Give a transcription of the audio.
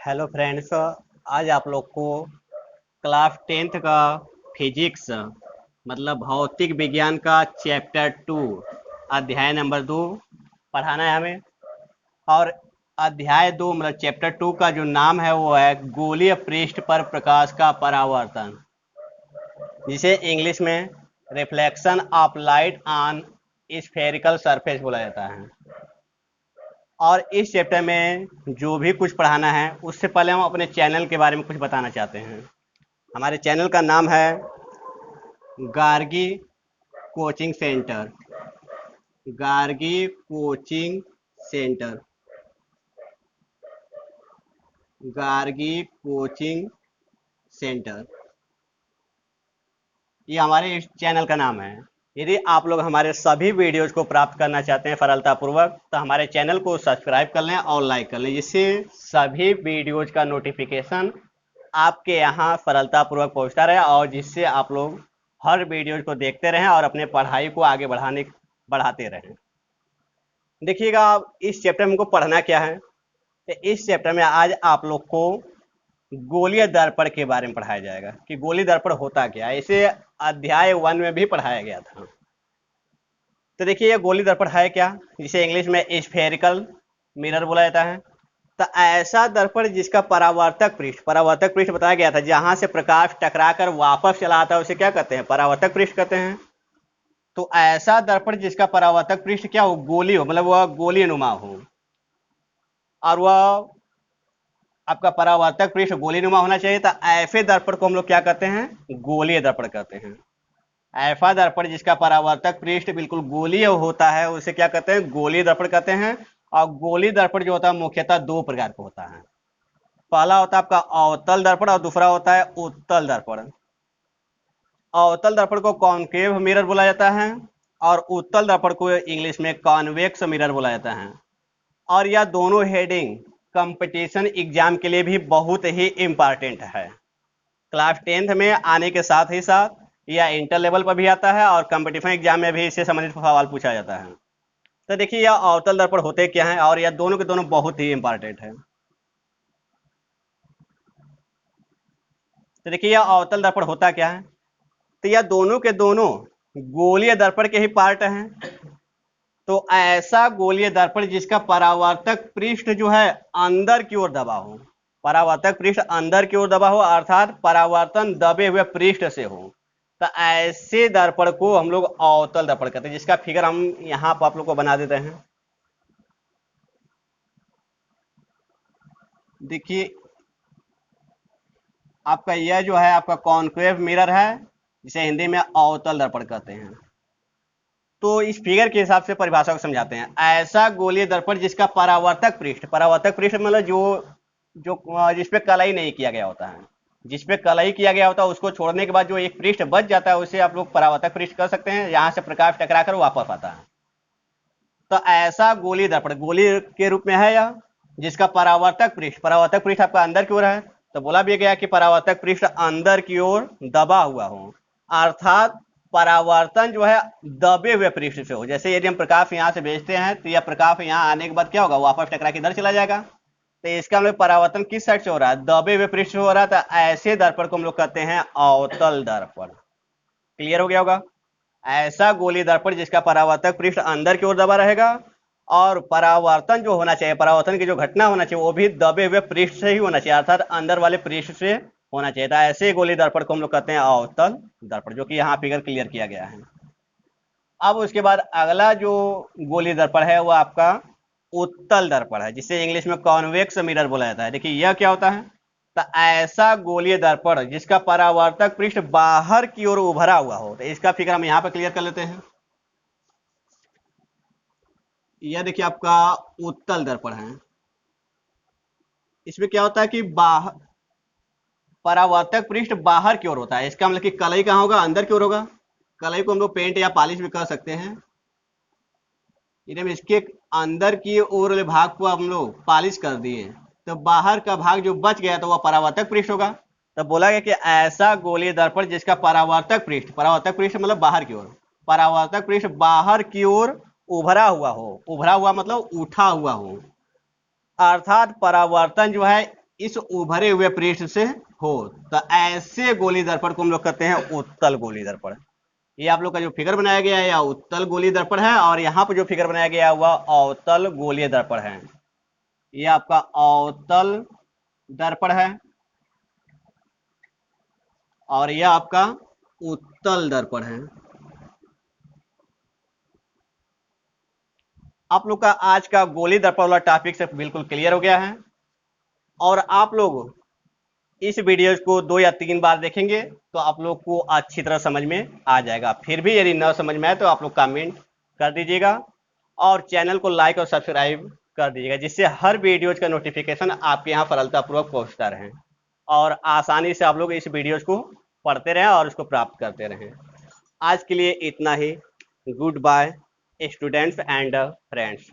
Hello friends. आज आप लोग को क्लास 10th का फिजिक्स मतलब भौतिक विज्ञान का चैप्टर 2 अध्याय नंबर 2 पढ़ाना है हमें। और अध्याय 2 मतलब चैप्टर 2 का जो नाम है वो है गोलीय पृष्ठ पर प्रकाश का परावर्तन, जिसे इंग्लिश में reflection of light on spherical surface बोला जाता है। और इस चैप्टर में जो भी कुछ पढ़ाना है उससे पहले हम अपने चैनल के बारे में कुछ बताना चाहते हैं। हमारे चैनल का नाम है Gargi coaching centre. Gargi coaching centre. Gargi coaching centre, ये हमारे इस चैनल का नाम है। यदि आप लोग हमारे सभी वीडियोज़ को प्राप्त करना चाहते हैं सरलतापूर्वक, तो हमारे चैनल को सब्सक्राइब कर लें और लाइक कर लें, जिससे सभी वीडियोज़ का नोटिफिकेशन आपके यहाँ सरलतापूर्वक पहुँचता रहे और जिससे आप लोग हर वीडियोज़ को देखते रहें और अपने पढ़ाई को आगे बढ़ाते रहें। देखिएगा, आप इस चैप्टर में हमको पढ़ना क्या है। तो इस चैप्टर में आज आप लोग को गोलीय दर्पण के बारे में पढ़ाया जाएगा कि गोलीय दर्पण होता क्या है। इसे अध्याय 1 में भी पढ़ाया गया था। तो देखिए, ये गोलीय दर्पण है क्या, जिसे इंग्लिश में स्फेरिकल मिरर बोला जाता है। तो ऐसा दर्पण जिसका परावर्तक पृष्ठ बताया गया था, जहां से प्रकाश टकरा कर वापस चला आता है, उसे क्या कहते हैं? परावर्तक पृष्ठ कहते हैं। तो ऐसा दर्पण जिसका परावर्तक पृष्ठ क्या हो? गोली हो, मतलब वह गोलीय नुमा हो, और वह आपका परावर्तक पृष्ठ गोली नुमा होना चाहिए। तो ऐसे दर्पण को हम लोग क्या कहते हैं? गोलीय दर्पण कहते हैं। ऐसा दर्पण जिसका परावर्तक पृष्ठ बिल्कुल गोलीय होता है उसे क्या कहते हैं? गोलीय दर्पण कहते हैं। और गोलीय दर्पण जो होता है मुख्यतः दो प्रकार का होता है। पहला होता है आपका अवतल दर्पण और दूसरा होता है उत्तल दर्पण। अवतल दर्पण को कॉनकेव मिरर बोला जाता है और उत्तल दर्पण को इंग्लिश में कॉन्वेक्स मिरर बोला जाता है। और यह दोनों हेडिंग कंपटीशन एग्जाम के लिए भी बहुत ही इंपॉर्टेंट है। क्लास 10th में आने के साथ ही साथ यह इंटर लेवल पर भी आता है और कंपटीशन एग्जाम में भी इससे संबंधित सवाल पूछा जाता है। तो देखिए, यह अवतल दर्पण होते क्या हैं और यह दोनों के दोनों बहुत ही इंपॉर्टेंट है। तो देखिए, यह अवतल दर्पण होता क्या है। तो यह दोनों के दोनों गोलीय दर्पण के ही पार्ट हैं। तो ऐसा गोलीय दर्पण जिसका परावर्तक पृष्ठ जो है अंदर की ओर दबा हो, परावर्तक पृष्ठ अंदर की ओर दबा हो, अर्थात परावर्तन दबे हुए पृष्ठ से हो, तो ऐसे दर्पण को हम लोग अवतल दर्पण कहते हैं, जिसका फिगर हम यहाँ पर आप लोग को बना देते हैं। देखिए, आपका यह जो है आपका कॉन्केव मिरर है, जिसे हिंदी में अवतल दर्पण कहते हैं। तो इस फिगर के हिसाब से परिभाषा को समझाते हैं। ऐसा गोलीय दर्पण जिसका परावर्तक पृष्ठ मतलब जो जो जिसपे कलई नहीं किया गया होता है, जिसपे कलई किया गया होता है उसको छोड़ने के बाद जो एक पृष्ठ बच जाता है उसे आप लोग परावर्तक पृष्ठ कह सकते हैं, यहाँ से प्रकाश टकरा कर वापस आता है। तो ऐसा गोलीय दर्पण गोली के रूप में है यह, जिसका परावर्तक पृष्ठ आपका अंदर की ओर है। तो बोला भी गया कि परावर्तक पृष्ठ अंदर की ओर दबा हुआ हो, अर्थात परावर्तन जो है दबे हुए पृष्ठ से हो। जैसे यदि हम प्रकाश यहाँ से भेजते हैं तो यह प्रकाश यहाँ आने के बाद क्या होगा? वापस टकरा के इधर चला जाएगा। तो इसका मतलब परावर्तन किस साइड से हो रहा है? दबे हुए पृष्ठ से हो रहा है। तो ऐसे दर्पण को हम लोग कहते हैं अवतल दर्पण। क्लियर हो गया होगा? ऐसा गोलीय दर्पण जिसका परावर्तक पृष्ठ अंदर की ओर दबा रहेगा और परावर्तन जो होना चाहिए, परावर्तन की जो घटना होना चाहिए वो भी दबे हुए पृष्ठ से ही होना चाहिए, अर्थात अंदर वाले पृष्ठ से होना चाहिए। तो ऐसे गोलीय दर्पण को हम लोग कहते हैं अवतल दर्पण, जो कि यहाँ फिगर क्लियर किया गया है। अब उसके बाद अगला जो गोलीय दर्पण है वो आपका उत्तल दर्पण है, जिसे इंग्लिश में कॉन्वेक्स मिरर बोला जाता है। देखिए, यह क्या होता है? तो ऐसा गोलीय दर्पण जिसका परावर्तक पृष्ठ बाहर की ओर उभरा हुआ हो। तो इसका फिगर हम यहाँ पे क्लियर कर लेते हैं। यह देखिए आपका उत्तल दर्पण है। इसमें क्या होता है कि बाहर परावर्तक पृष्ठ बाहर की ओर होता है। इसका मतलब कि कलई कहाँ होगा? अंदर की ओर होगा। कलई को हम लोग पेंट या पॉलिश भी कर सकते हैं। इसके अंदर की ओर वाले भाग को हम लोग पॉलिश कर दिए, तो बाहर का भाग जो बच गया तो वह परावर्तक पृष्ठ होगा। तो बोला गया कि ऐसा गोलीय दर्पण जिसका परावर्तक पृष्ठ मतलब बाहर की ओर, परावर्तक पृष्ठ बाहर की ओर उभरा हुआ हो। उभरा हुआ मतलब उठा हुआ हो, अर्थात परावर्तन जो है इस उभरे हुए पृष्ठ से हो, तो ऐसे गोली दर्पण को हम लोग कहते हैं उत्तल गोली दर्पण। ये आप लोग का जो फिगर बनाया गया है या उत्तल गोलीय दर्पण है, और यहाँ पर जो फिगर बनाया गया हुआ अवतल गोलीय दर्पण है। ये आपका अवतल दर्पण है और यह आपका उत्तल दर्पण है। आप लोग का आज का गोली दर्पण वाला टॉपिक से बिल्कुल क्लियर हो गया है, और आप लोग इस वीडियो को 2 या 3 बार देखेंगे तो आप लोग को अच्छी तरह समझ में आ जाएगा। फिर भी यदि न समझ में आए तो आप लोग कमेंट कर दीजिएगा, और चैनल को लाइक और सब्सक्राइब कर दीजिएगा, जिससे हर वीडियोज का नोटिफिकेशन आपके यहाँ सरलतापूर्वक पहुँचता रहे और आसानी से आप लोग इस वीडियोज को पढ़ते रहें और उसको प्राप्त करते रहें। आज के लिए इतना ही। Good bye students and friends.